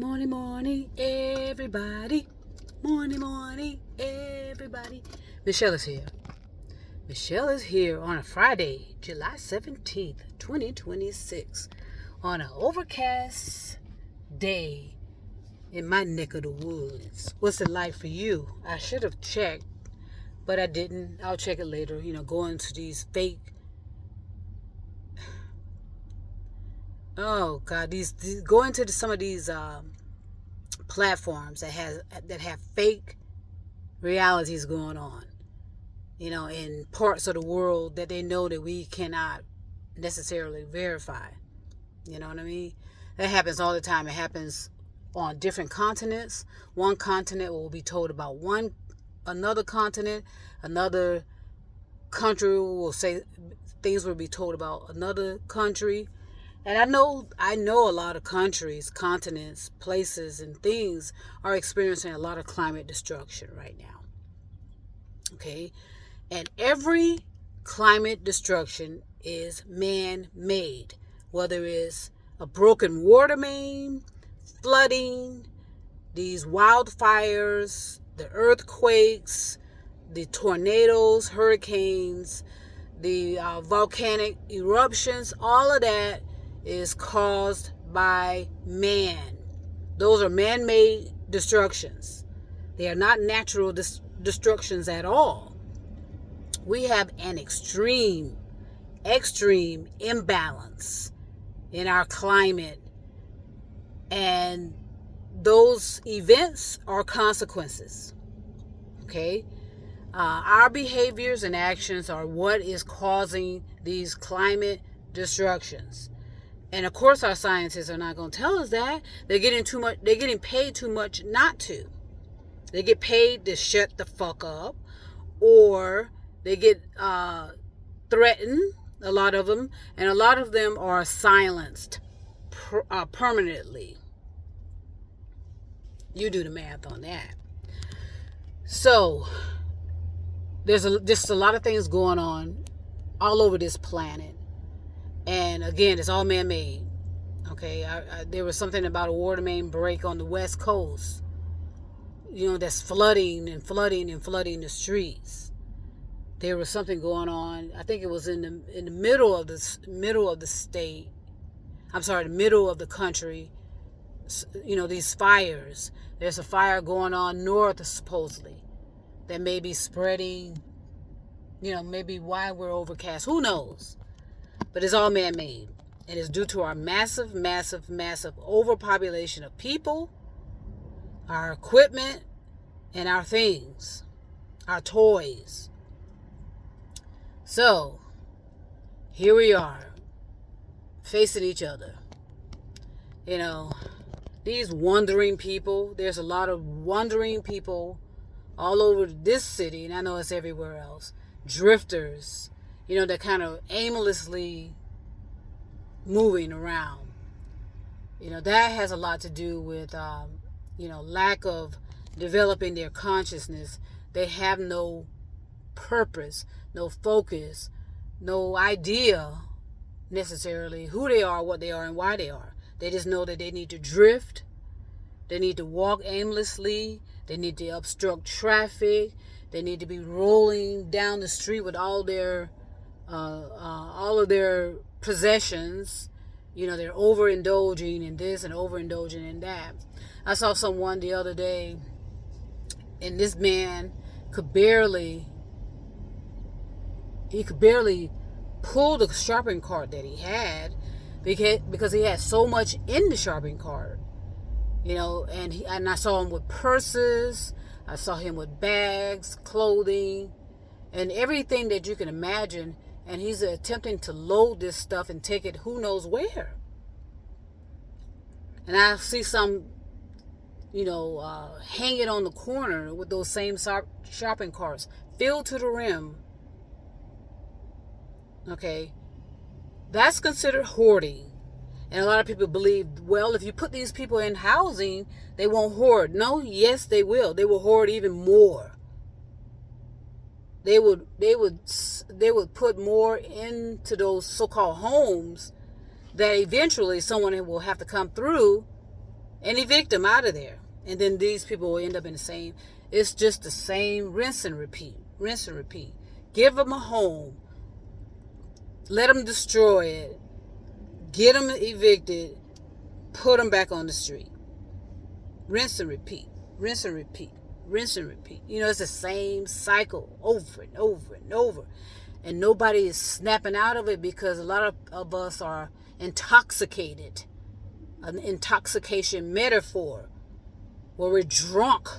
Morning, morning, everybody. Morning, morning, everybody. Michelle is here. Michelle is here on a Friday, July 17th, 2026, on an overcast day in my neck of the woods. What's it like for you? I should have checked, but I didn't. I'll check it later. Going to these fake. Oh God, these going to some of these platforms that have fake realities going on, in parts of the world that they know that we cannot necessarily verify. You know what I mean? That happens all the time. It happens on different continents. One continent will be told about another continent. Another country will say things will be told about another country. And I know a lot of countries, continents, places, and things are experiencing a lot of climate destruction right now. Okay? And every climate destruction is man-made, whether it's a broken water main, flooding, these wildfires, the earthquakes, the tornadoes, hurricanes, the volcanic eruptions, all of that is caused by man. Those are man-made destructions. They are not natural destructions at all. We have an extreme imbalance in our climate, and those events are consequences. Okay? Our behaviors and actions are what is causing these climate destructions. And of course our scientists are not going to tell us that. They're getting paid too much not to. They get paid to shut the fuck up, or they get threatened, a lot of them, and a lot of them are silenced permanently. You do the math on that. So there's just a lot of things going on all over this planet. And again, it's all man-made. Okay, there was something about a water main break on the West Coast. That's flooding the streets. There was something going on. I think it was in the middle of the state. I'm sorry, the middle of the country. These fires. There's a fire going on north, supposedly, that may be spreading. Maybe why we're overcast. Who knows? But it's all man-made. And it's due to our massive overpopulation of people, our equipment, and our things, our toys. So, here we are, facing each other. These wandering people, there's a lot of wandering people all over this city, and I know it's everywhere else. Drifters, that kind of aimlessly moving around. That has a lot to do with, lack of developing their consciousness. They have no purpose, no focus, no idea necessarily who they are, what they are, and why they are. They just know that they need to drift. They need to walk aimlessly. They need to obstruct traffic. They need to be rolling down the street with all of their possessions. They're overindulging in this and overindulging in that. I saw someone the other day, and this man could barely pull the shopping cart that he had because he had so much in the shopping cart. And I saw him with purses. I saw him with bags, clothing, and everything that you can imagine. And he's attempting to load this stuff and take it who knows where. And I see some, hanging on the corner with those same shopping carts filled to the rim. Okay, that's considered hoarding. And a lot of people believe, well, if you put these people in housing, they won't hoard. No, yes, they will. They will hoard even more. They would put more into those so-called homes that eventually someone will have to come through and evict them out of there. And then these people will end up in the same, it's just the same rinse and repeat, rinse and repeat. Give them a home, let them destroy it, get them evicted, put them back on the street. Rinse and repeat, rinse and repeat, rinse and repeat. You know, it's the same cycle over and over and over. And nobody is snapping out of it because a lot of us are intoxicated. An intoxication metaphor where we're drunk,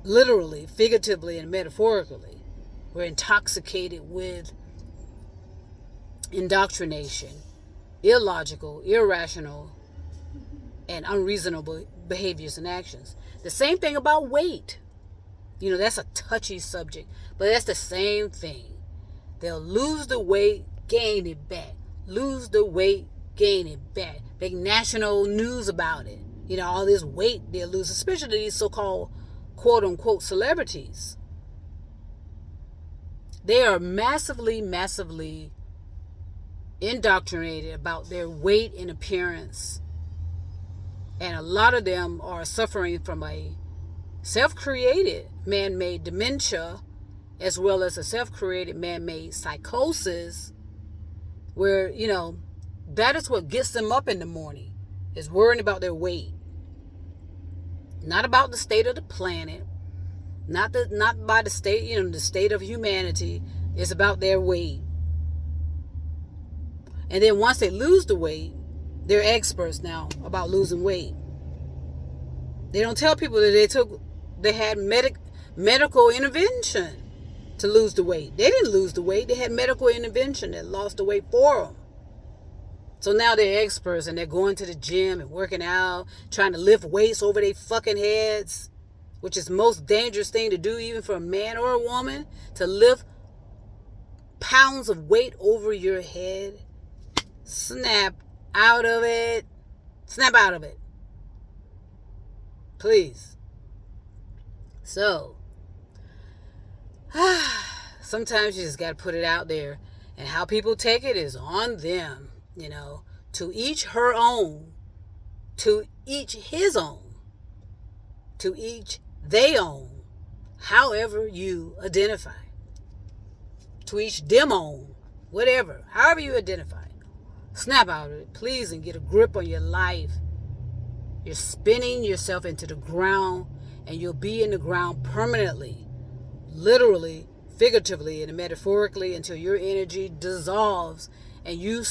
literally, figuratively, and metaphorically. We're intoxicated with indoctrination, illogical, irrational, and unreasonable behaviors and actions. The same thing about weight. You know, that's a touchy subject, but that's the same thing. They'll lose the weight, gain it back. Lose the weight, gain it back. Make national news about it. You know, all this weight they'll lose, especially these so-called quote-unquote celebrities. They are massively, massively indoctrinated about their weight and appearance. And a lot of them are suffering from a self-created man-made dementia, as well as a self-created man-made psychosis, where, you know, that is what gets them up in the morning, is worrying about their weight. Not about the state of the planet, not by the state, you know, the state of humanity. It's about their weight. And then once they lose the weight, they're experts now about losing weight. They don't tell people that they had medical intervention to lose the weight. They didn't lose the weight. They had medical intervention that lost the weight for them. So now they're experts and they're going to the gym and working out, trying to lift weights over their fucking heads, which is the most dangerous thing to do even for a man or a woman, to lift pounds of weight over your head. Snap out of it. Snap out of it. Please. So, sometimes you just got to put it out there. And how people take it is on them. You know, to each her own, to each his own, to each they own, however you identify. To each them own, whatever, however you identify. Snap out of it, please, and get a grip on your life. You're spinning yourself into the ground, and you'll be in the ground permanently, literally, figuratively, and metaphorically, until your energy dissolves and you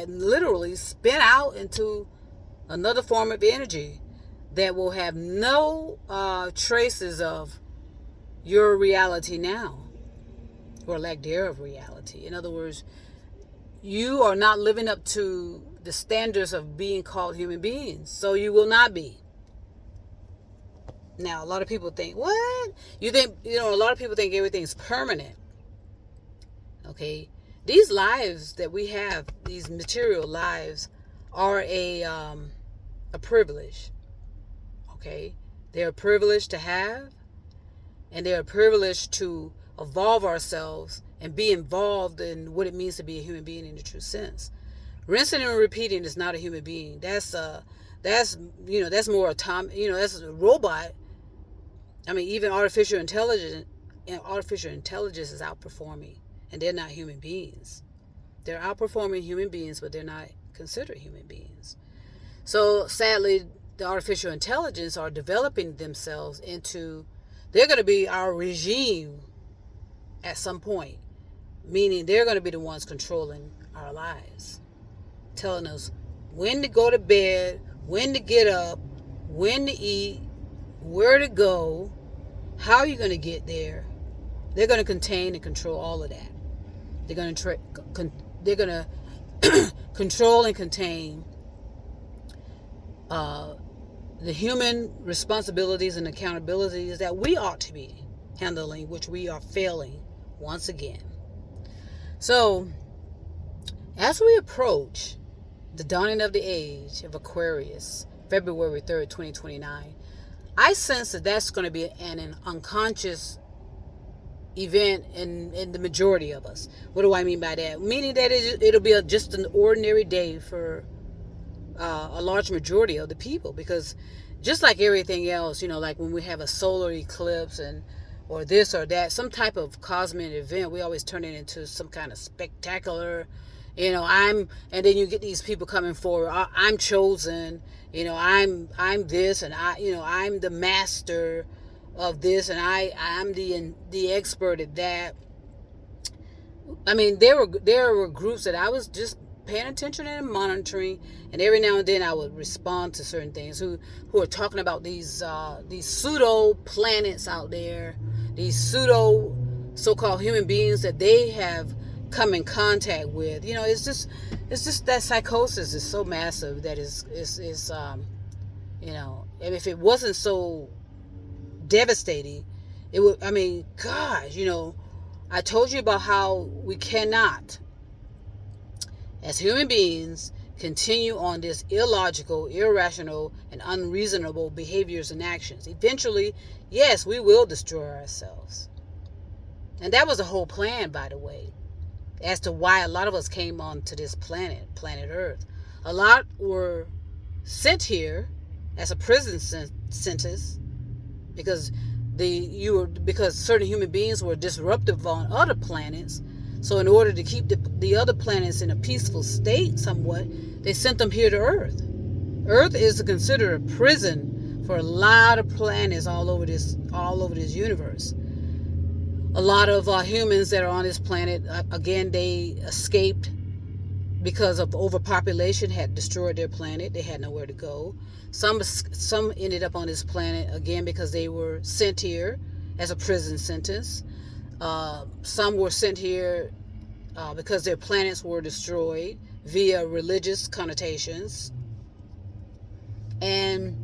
literally spin out into another form of energy that will have no traces of your reality now, or lack thereof reality. In other words, you are not living up to the standards of being called human beings, so you will not be. Now, a lot of people think, what? You think, you know, a lot of people think everything's permanent. Okay? These lives that we have, these material lives, are a privilege. Okay? They're a privilege to have, and they're a privilege to evolve ourselves and be involved in what it means to be a human being in the true sense. Rinsing and repeating is not a human being. That's more atomic. You know, that's a robot. I mean, even artificial intelligence is outperforming, and they're not human beings. They're outperforming human beings, but they're not considered human beings. So sadly, the artificial intelligence are developing themselves into, they're going to be our regime at some point, meaning they're going to be the ones controlling our lives, telling us when to go to bed, when to get up, when to eat, where to go, how you're going to get there. They're going to contain and control all of that. They're going to control and contain the human responsibilities and accountabilities that we ought to be handling, which we are failing once again. So, as we approach the dawning of the age of Aquarius, February 3rd, 2029, I sense that that's going to be an unconscious event in the majority of us. What do I mean by that? Meaning that it'll be just an ordinary day for a large majority of the people, because just like everything else, like when we have a solar eclipse and or this or that, some type of cosmic event, we always turn it into some kind of spectacular, and then you get these people coming forward. I'm chosen, I'm this, and I'm the master of this, and I'm the expert at that. I mean, there were groups that I was just paying attention and monitoring, and every now and then I would respond to certain things who are talking about these pseudo planets out there, these pseudo so-called human beings that they have come in contact with. It's just that psychosis is so massive that and if it wasn't so devastating, it would. I mean, gosh, I told you about how we cannot, as human beings, continue on this illogical, irrational, and unreasonable behaviors and actions. Eventually, yes, we will destroy ourselves. And that was the whole plan, by the way, as to why a lot of us came onto this planet Earth. A lot were sent here as a prison sentence because because certain human beings were disruptive on other planets. So in order to keep the other planets in a peaceful state somewhat, they sent them here to Earth. Earth is considered a prison for a lot of planets all over this universe. A lot of humans that are on this planet, again, they escaped because of overpopulation, had destroyed their planet. They had nowhere to go. Some ended up on this planet, again, because they were sent here as a prison sentence. Some were sent here because their planets were destroyed via religious connotations. And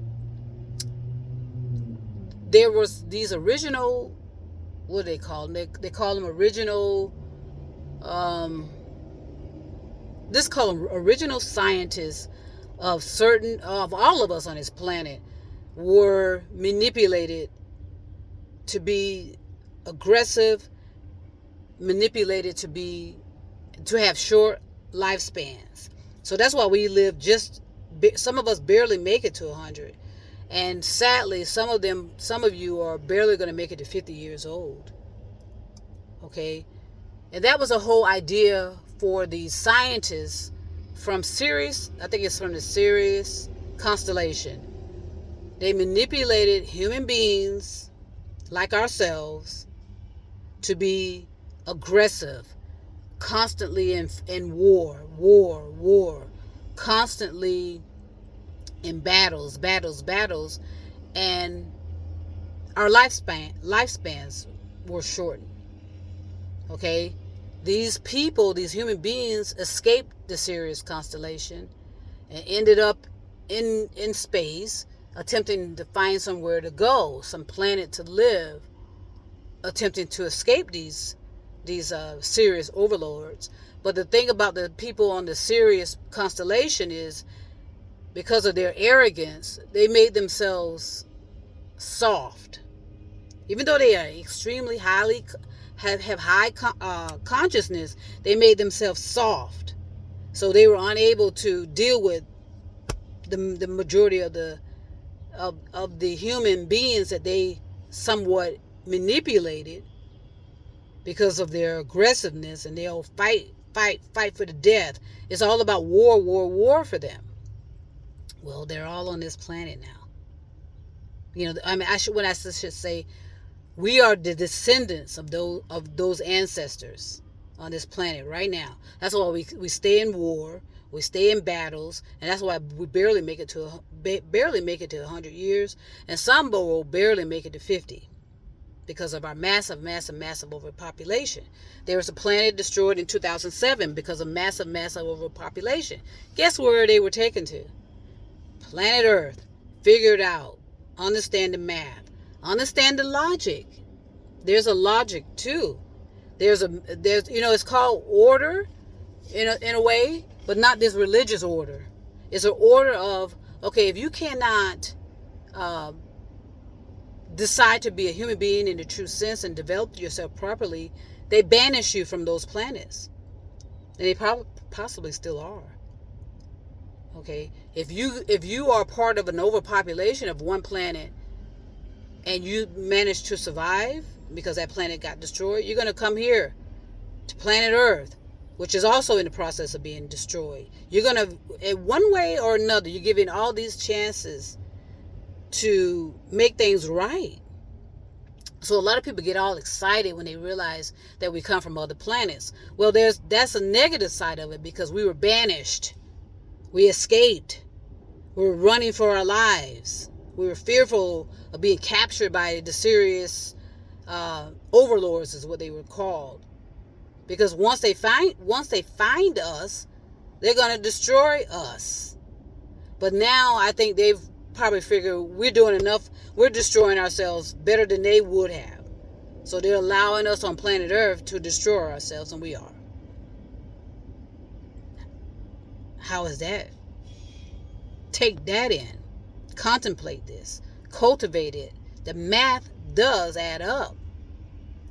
there was these original, what do they call them? They call them original, original scientists of all of us on this planet were manipulated to be aggressive, manipulated to have short lifespans. So that's why we live some of us barely make it to 100. And sadly, some of you are barely going to make it to 50 years old. Okay? And that was a whole idea for the scientists from Sirius. I think it's from the Sirius constellation. They manipulated human beings like ourselves to be aggressive, constantly in war, constantly in battles, and our lifespans were shortened. Okay? These people, these human beings, escaped the Sirius constellation and ended up in space, attempting to find somewhere to go, some planet to live, attempting to escape these Sirius overlords. But the thing about the people on the Sirius constellation is, because of their arrogance, they made themselves soft. Even though they are extremely have high consciousness, they made themselves soft. So they were unable to deal with the majority of the human beings that they somewhat manipulated because of their aggressiveness, and they'll fight for the death. It's all about war for them. Well, they're all on this planet now. I mean, I should say, we are the descendants of those ancestors on this planet right now. That's why we stay in war, we stay in battles, and that's why we barely make it to 100 years, and some will barely make it to 50 because of our massive overpopulation. There was a planet destroyed in 2007 because of massive overpopulation. Guess where they were taken to? Planet Earth. Figure it out. Understand the math. Understand the logic. There's a logic too. There's it's called order in a way, but not this religious order. It's an order of, okay, if you cannot decide to be a human being in the true sense and develop yourself properly, they banish you from those planets. And they possibly still are. Okay, if you are part of an overpopulation of one planet and you manage to survive because that planet got destroyed, you're going to come here to planet Earth, which is also in the process of being destroyed. You're going to, in one way or another, you're giving all these chances to make things right. So a lot of people get all excited when they realize that we come from other planets. Well, that's a negative side of it, because we were banished. We escaped. We were running for our lives. We were fearful of being captured by the serious overlords, is what they were called. Because once they find us, they're going to destroy us. But now I think they've probably figured we're doing enough. We're destroying ourselves better than they would have. So they're allowing us on planet Earth to destroy ourselves, and we are. How is that? Take that in. Contemplate this. Cultivate it. The math does add up.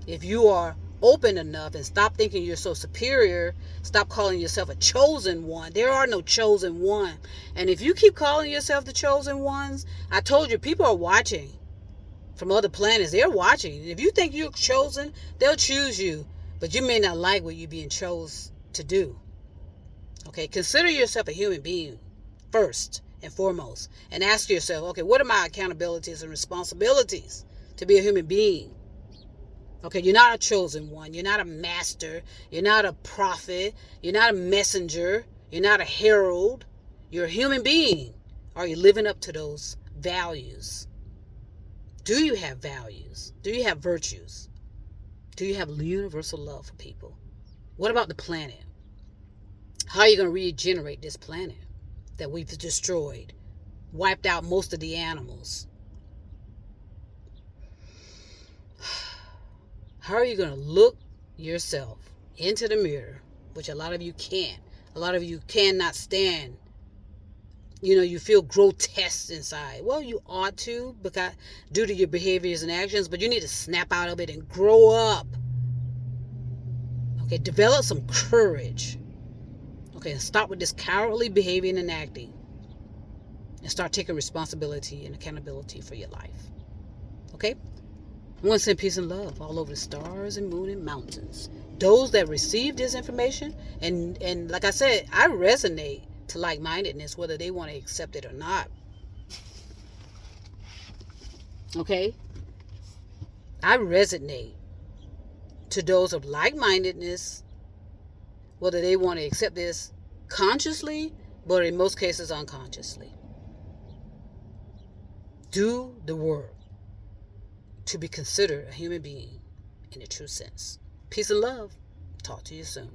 If you are open enough and stop thinking you're so superior, stop calling yourself a chosen one. There are no chosen one. And if you keep calling yourself the chosen ones, I told you, people are watching from other planets. They're watching. If you think you're chosen, they'll choose you, but you may not like what you're being chose to do. Okay, consider yourself a human being first and foremost, and ask yourself, okay, what are my accountabilities and responsibilities to be a human being? Okay, you're not a chosen one. You're not a master. You're not a prophet. You're not a messenger. You're not a herald. You're a human being. Are you living up to those values? Do you have values? Do you have virtues? Do you have universal love for people? What about the planet? How are you going to regenerate this planet that we've destroyed? Wiped out most of the animals. How are you going to look yourself into the mirror, which a lot of you can't. A lot of you cannot stand. You feel grotesque inside. Well, you ought to, because due to your behaviors and actions, but you need to snap out of it and grow up. Okay, develop some courage. Okay, stop with this cowardly behaving and acting, and start taking responsibility and accountability for your life. Okay? I want to send peace and love all over the stars and moon and mountains. Those that receive this information, and like I said, I resonate to like-mindedness, whether they want to accept it or not. Okay? I resonate to those of like-mindedness, whether they want to accept this consciously, but in most cases unconsciously. Do the work to be considered a human being in the true sense. Peace and love. Talk to you soon.